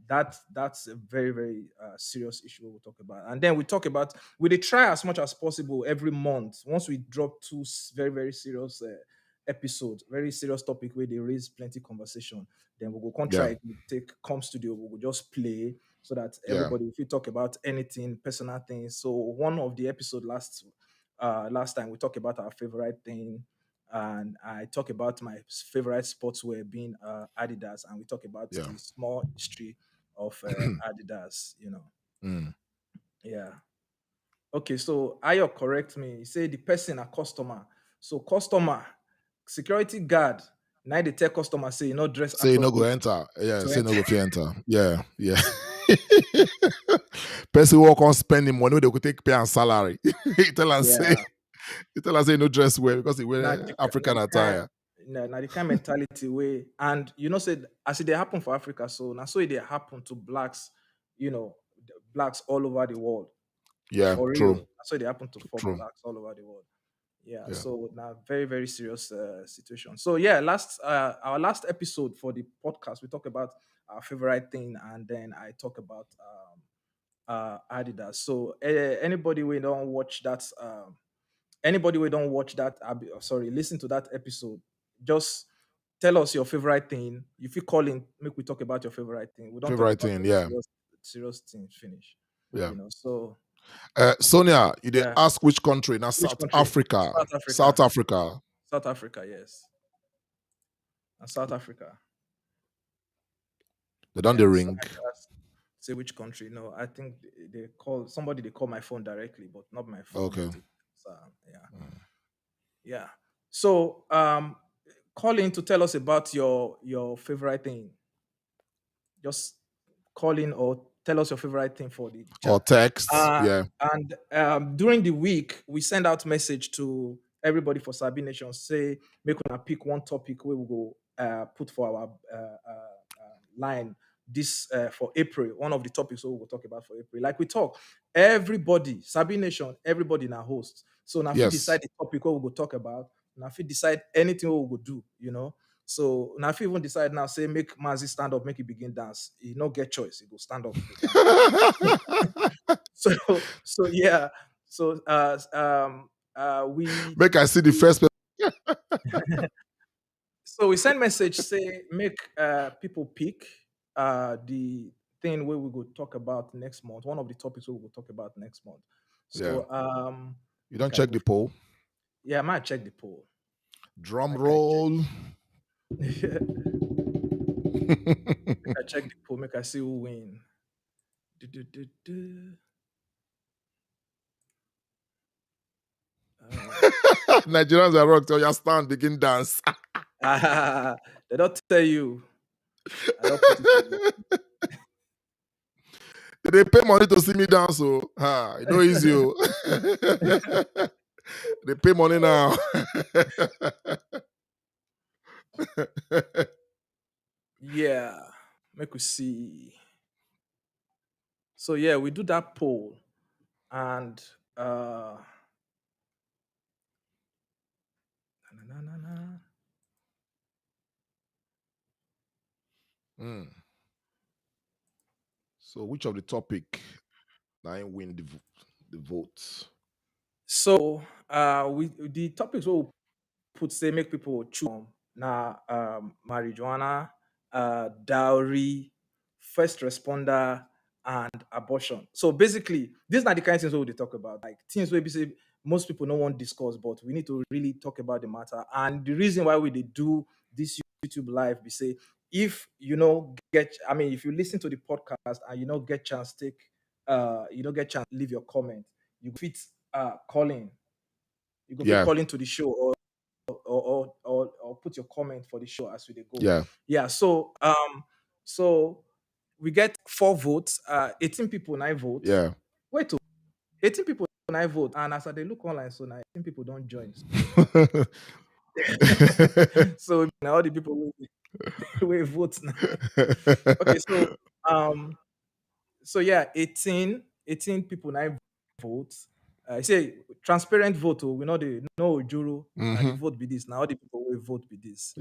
that's a very very serious issue we'll talk about, and then we talk about we try as much as possible every month. Once we drop 2 very very serious episode, very serious topic where they raise plenty conversation, then we'll go try take come studio, we'll just play so that everybody, if you talk about anything, personal things. So one of the episode last time we talked about our favorite thing, and I talk about my favorite sportswear being Adidas, and we talk about the small history of Adidas, you know. Okay, so Ayo correct me. He say the person a customer. So customer, security guard, now they tell customer say you no dress. Say you no go enter. Say no go enter. Person walk on spending money, they could take pay and salary. You tell us say you no dress well because he wear African attire. Now the kind mentality way, and you know, said as it they happen for Africa, so now so it they happen to blacks, you know, blacks all over the world. Yeah, for true. real. So they happen to fuck blacks all over the world. So now very very serious situation. So our last episode for the podcast, we talk about our favorite thing, and then I talk about Adidas. So anybody we don't watch that listen to that episode, just tell us your favorite thing. If you call in, make we talk about your favorite thing. We don't favorite talk about thing, serious thing finish. You know, so Sonia, you did ask which country? Now South Africa. South Africa, yes. And South Africa. They done the ring. Say which country? No, I think they call my phone directly, but not my phone. Okay. So, yeah. So call in to tell us about your favorite thing. Just call in or tell us your favorite thing for the chat. Or text. And during the week, we send out message to everybody for Sabi Nation. Say, make una pick one topic where we go put for our line this for April. One of the topics we will talk about for April. Like we talk, everybody, Sabi Nation, everybody in our host. So now if you decide the topic what we go talk about, now if you decide anything what we go do, you know. So now if you even decide now, say make Maazi stand up, make it begin dance. He no get choice, he go stand up. So yeah. So we make I see the first. So we send message say make people pick the thing where we go talk about next month. One of the topics we will talk about next month. So you don't check the poll. Yeah, I might check the poll. Drum roll. Make I check the poll. Make I see who win. Nigerians are rock till you stand, begin dance. They don't tell you. They pay money to see me dance, so it's no easy. They pay money now. Yeah, make we see. So yeah, we do that poll, and So which of the topic now win the votes? So the topics we'll put say make people choose now marijuana, dowry, first responder, and abortion. So basically, these are the kind of things we talk about, like things where we say most people no want discuss, but we need to really talk about the matter. And the reason why we did do this YouTube live, we say, if if you listen to the podcast and get chance get chance leave your comment, you fit calling, you go fit calling to the show, or put your comment for the show as we go. So we get 4 votes, 18 people 9 votes. Wait, 18 people 9 votes, and as they look online, so now 18 people don't join. So now all the people will vote now. Okay, so yeah, 18 people 9 votes. I say transparent vote. We know the no juro. The vote be this. Now all the people will vote be this.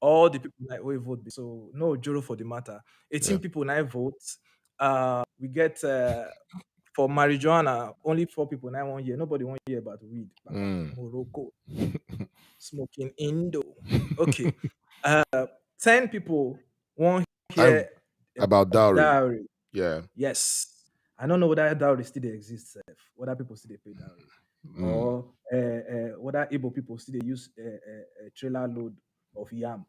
All the people that will vote be so no juro for the matter. 18 people 9 votes. We get for marijuana only 4 people 9 1 year. Nobody 1 year about weed. Morocco smoking Indo. Okay. 10 people 1 hear about dowry. Yes. I don't know whether dowry still exists, whether people still pay dowry, or whether Igbo people still use a trailer of yam,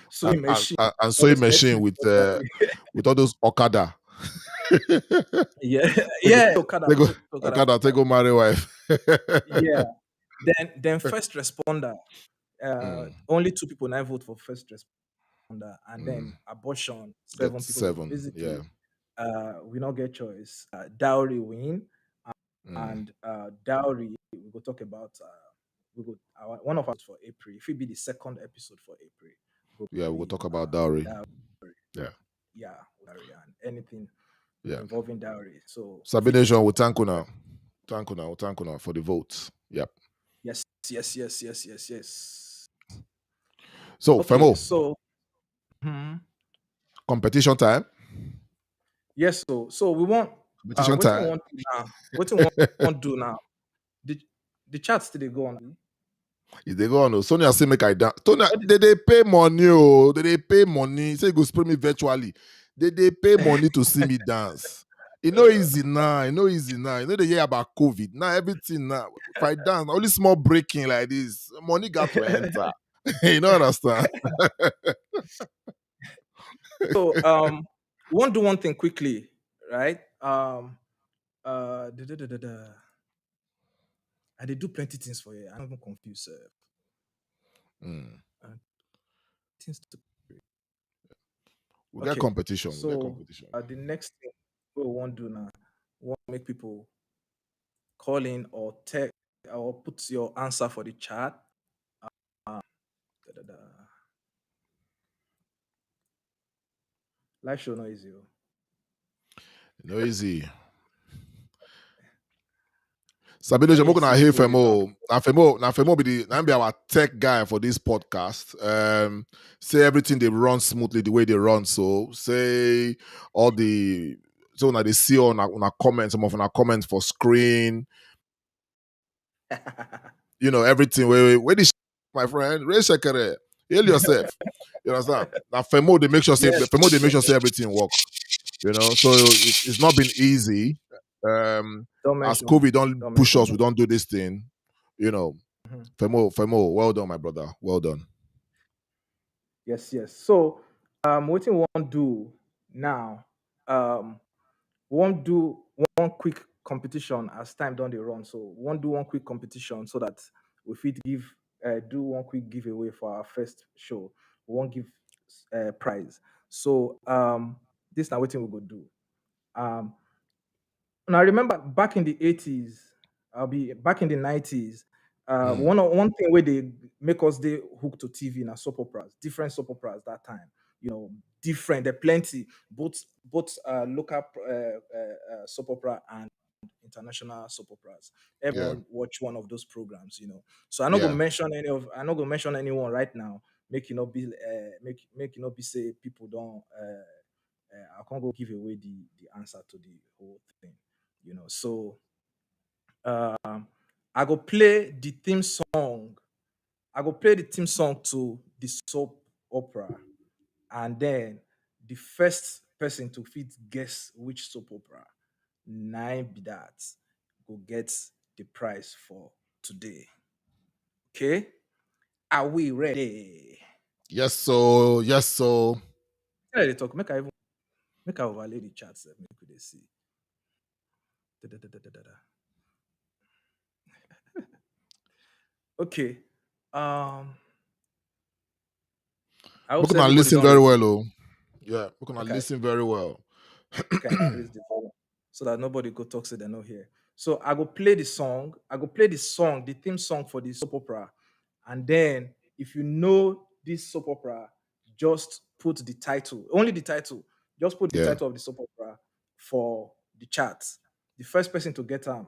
sewing machine, and sewing machine with all those Okada. Okada take go marry wife. Yeah. Then first responder. Only 2 people 9 vote for first responder, and then abortion 7 people. Basically, we don't get choice. Dowry win, and dowry we go talk about. One of us for April. If it be the second episode for April, we'll talk about dowry. Dowry and anything involving dowry. So Sabination will thank you now. Thank you now for the votes. Yep. Yes. So okay, Femo. So competition time. Yes, so we want competition time. What we want to do now? The chats did they go on? If they go on, Sonia say make I dance. They pay money. Oh, they pay money. Say go spray me virtually. They pay money to see me dance. It no easy now. You know they hear about COVID. Now everything now. If I dance, only small breaking like this, money got to enter. You know understand? So we want to do one thing quickly, right? I did do plenty things for you. I'm even confused, sir. Things to we get competition. So the next thing we want to do now, we want to make people call in or text or put your answer for the chat. Live show no easy. No easy. Sabino Jamoko na here Femo. Na Femo be our tech guy for this podcast. Say everything they run smoothly the way they run. So say all the now they see on our comments, some of our comments for screen. Everything where this my friend, raise shakere. Hail yourself. You understand? Now Femo they make sure say everything work. So it's not been easy. As COVID don't push us, we don't do this thing. Femo, well done, my brother. Well done. Yes. So what we want to do now, we want to do one quick competition as time done the run. So we want to do one quick competition so that we fit do one quick giveaway for our first show. We won't give prize. So this now what we go do. Now remember back in the 80s, I'll be back in the 90s. One thing where they make us they hooked to TV na soap operas, different soap operas that time. Different. There are plenty, both local soap opera and international soap operas. Everyone watch one of those programs, So I'm not gonna mention anyone right now. Make not be say people don't. I can't go give away the answer to the whole thing, So I go play the theme song. I go play the theme song to the soap opera, and then the first person to fit guess which soap opera 9 be that go get the prize for today. Okay? Are we ready? Yes, so yes, so. Yeah, they talk. Make I overlay the chat. Make they see. Okay. I hope We so can everybody listen don't very ready. well, oh. Yeah, we can Okay. listen very well. Can increase the volume so that nobody go talk so they know here. So I go play the song. The theme song for the soap opera. And then if you know this soap opera, just put the title, only the title. Just put the Yeah. title of the soap opera for the chat. The first person to get them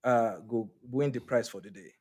go win the prize for the day.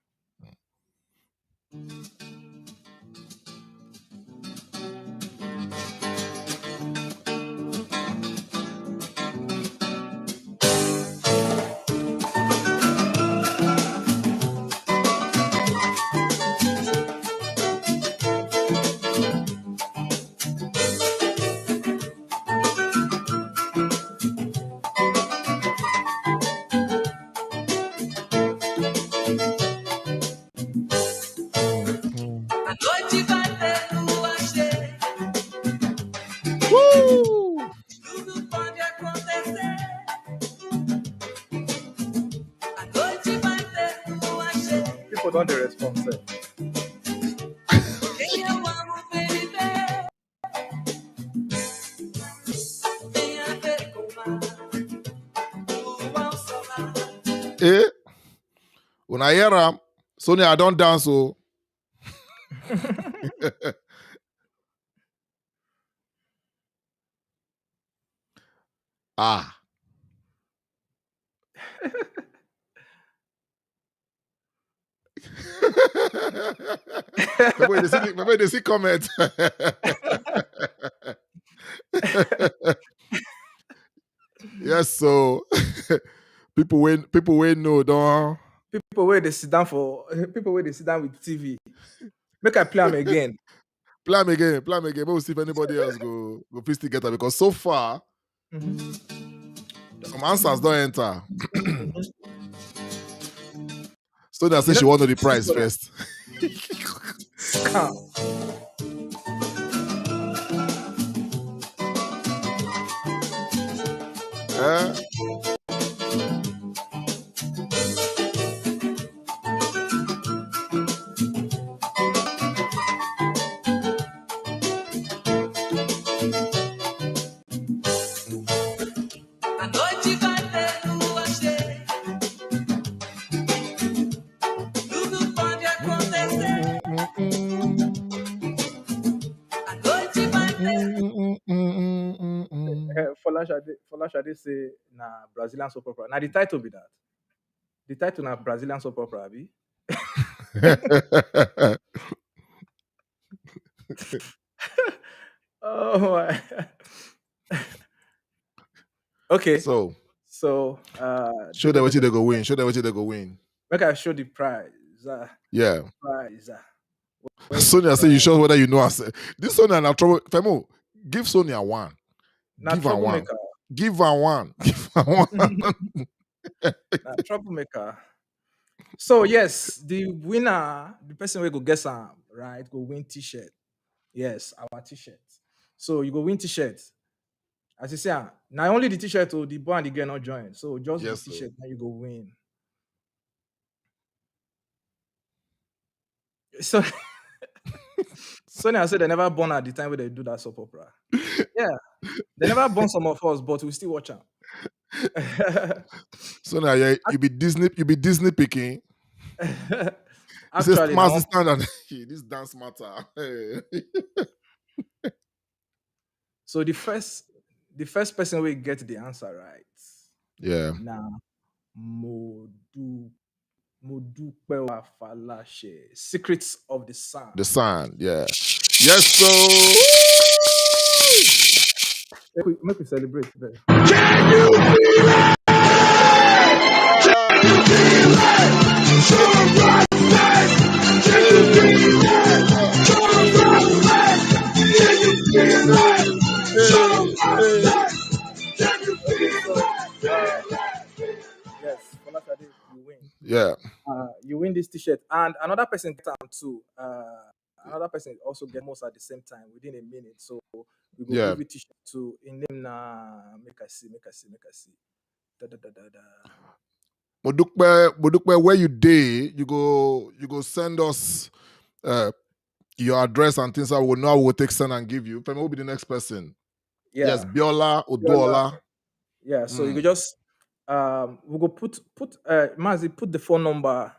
Woo! People don't respond. Sir. When I hear them, Sonia, I don't dance, so. Ah. Maybe they see comment. Yes, so people wait no don't. People where they sit down with TV. Make I play them again. Play 'em again. We'll see if anybody else go please still get her because so far some answers don't enter. So they say she wanted the prize first. Scam. Folashade say na Brazilian soap opera. Now the title be that. The title na Brazilian soap opera, abi? Oh my. Okay. So show them what they go win. Make I show the prize. Yeah. Prize. Sonia say you show whether you know us. This Sonia now trouble. Femo, give Sonia one. Now Give her one. Give her one. Troublemaker. So yes, the winner, the person will go get some, right? Go win t-shirt. Yes, our t-shirt. So you go win t-shirt. As you say, now only the t-shirt or the boy and the girl not join. So just Yes, the t-shirt, now you go win. So Sonia said they never born at the time where they do that soap opera. Yeah. They never born some of us, but we still watch them. Sonia, yeah, you be Disney picking. Actually, Master standard. This dance matter. So the first person will get the answer right. Yeah. Now, Modupewa Falashe, Secrets of the Sun. The Sun, yeah. Yes, so make we celebrate today. Can you feel it? Can you feel it? So right back. Can you feel it? So right back. Can you feel it? So right back. Can you feel it? this t-shirt, and another person get them too. Another person also get most at the same time within a minute. So we go give you t-shirt too. In name na make I see. Da, da, da, da, da. Modukpe, where you day, you go send us your address and things. I will know. I will take send and give you. Femi will be the next person. Yeah. Yes, Biola Oduola. Yeah. So you go just we go put Maazi, put the phone number.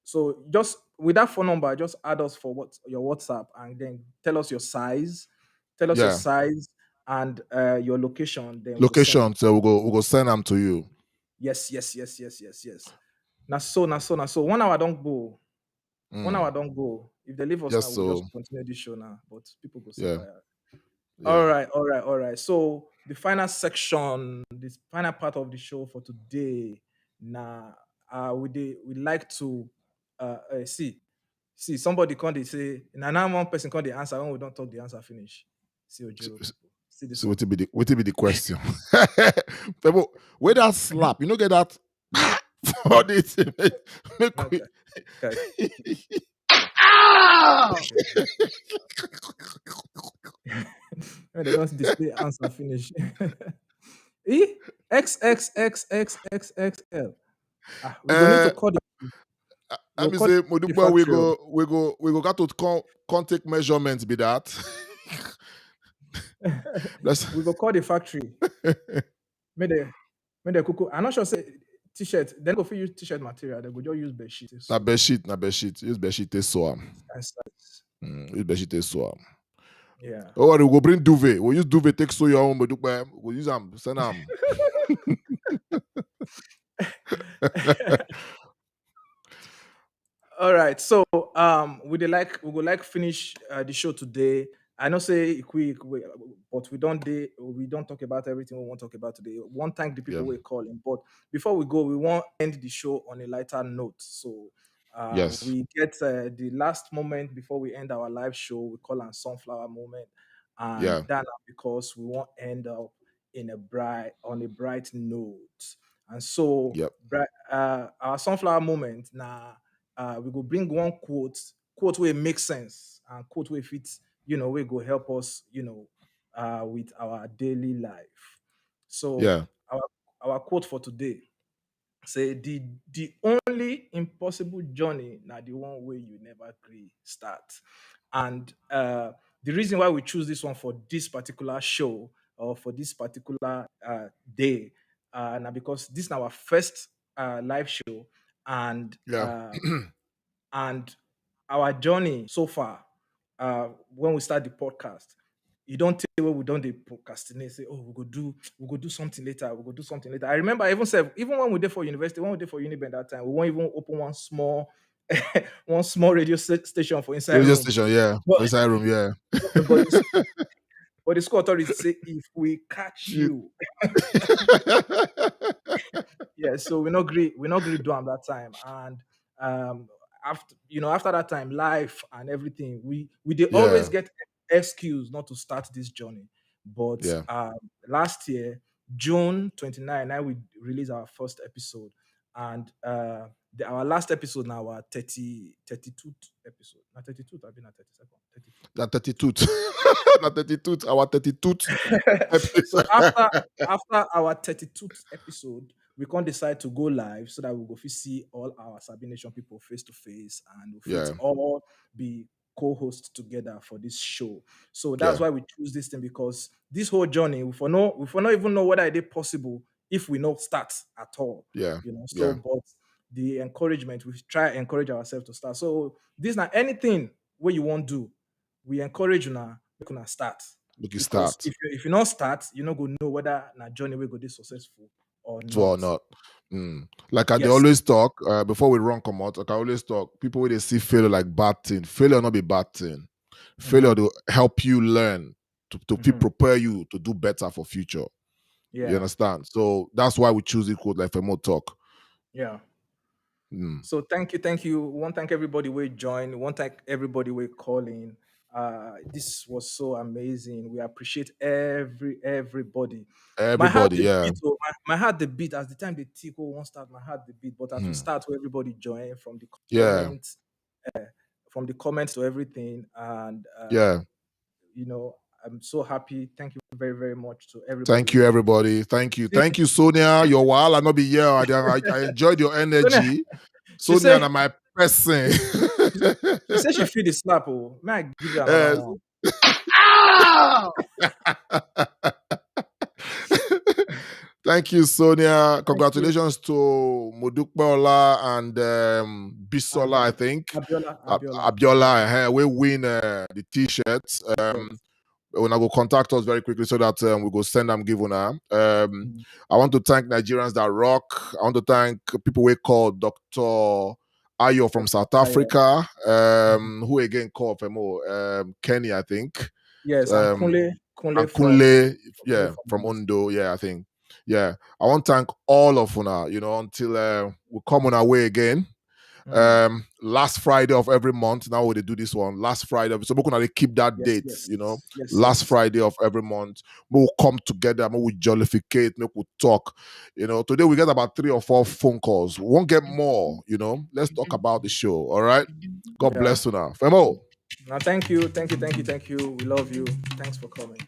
So just with that phone number, just add us for your WhatsApp and then tell us your size. Tell us your size and your location. Then location. So we go send them to you. Yes. Now so 1 hour don't go. 1 hour don't go. If they leave us now, we'll just continue this show now. But people go say tired. All right. So the final section, this final part of the show for today. Now, we like to see somebody come they say now one person come the answer when we don't talk the answer finish. See Ojiro people. See this. So what will be the question? People, where that slap? You know, get that for this. Okay. When they don't display answer finish. E XXXXXXL. We don't need to call the. I mean, say, Modukwe, we go got to take measurements. Be that. We go call the factory. May they cuckoo. I'm not sure say t-shirt. Then go for use t-shirt material. They go just use bed sheet. Na bed sheet. Use bed sheet. So use bed sheet. So yeah. Oh, we go bring duvet. We'll use duvet. Take so your own. We'll use them. Send them. All right. So we would like finish the show today. I know say quick, but we don't talk about everything we want to talk about today. We want to thank the people we're calling. But before we go, we want to end the show on a lighter note. So we get the last moment before we end our live show. We call on sunflower moment, and that because we want to end up on a bright note. And so our sunflower moment now. We go bring one quote where it makes sense and quote where fits, we go help us, with our daily life. So our quote for today say the only impossible journey now the one way you never agree start. And the reason why we choose this one for this particular show or for this particular day, now because this is our first live show, and and our journey so far, when we start the podcast, you don't tell where we don't procrastinate, say, oh, we go do something later. I remember I even said, even when we did for university, when we did for Uniben that time, we won't even open one small radio station for inside radio room. Station, But, inside room, but the school authority say if we catch you. So we not agree do them that time. And after that time, life and everything, we did always get excuse not to start this journey. But last year, June 29, now we released our first episode, and our last episode now, our 32th episode. Not 32th, I've been at 32nd. Not 32th. Not 32th. Our 32th episode. So after our 32th episode, we can't decide to go live so that we go see all our Sabi Nation people face to face, and we'll all be co-hosts together for this show. So that's why we choose this thing, because this whole journey, we not even know whether it is possible if we not start at all. But the encouragement, we try encourage ourselves to start. So this not anything where you want to do, we encourage you now, we can start. Start. If you not start, you're not going to know whether na journey will go this successful or not. Like I always talk, before we run come out, like I always talk, people when they see failure like bad thing, failure not be bad thing. Failure to help you learn, to prepare you to do better for future. You understand? So that's why we choose it called like for more talk. So thank you. We want to thank everybody we join. We want to thank everybody we calling. This was so amazing. We appreciate everybody. My heart Everybody, the yeah. beat, my heart the beat. As the time they tick, won't start. My heart the beat, but as we start, where everybody join from the Yeah. comments, to everything, and Yeah. you know, I'm so happy. Thank you very, very much to everybody. Thank you, everybody. Thank you. Thank you, Sonia. Your while I not be here. I enjoyed your energy. Sonia and my person. She said she feel the slap. Oh, may I give you another Yes. one? Thank you, Sonia. Congratulations to Modukbeola and Bisola, I think. Abiola. We win the t-shirts. When I go contact us very quickly so that we go send them give una. I want to thank Nigerians that rock. I want to thank people we call Dr. Ayo from South Africa. Who again called Femo? Kenny, I think. Yes, and Kunle, from Ondo, I think. Yeah, I want to thank all of una, until we come on our way again. Last Friday of every month. Now we do this one. Last Friday. So we're gonna keep that date, last Friday of every month. We'll come together, we'll jollificate, we'll talk. Today we get about 3 or 4 phone calls. We won't get more, Let's talk about the show. All right. God bless you now. Femo. Now, thank you. We love you. Thanks for coming.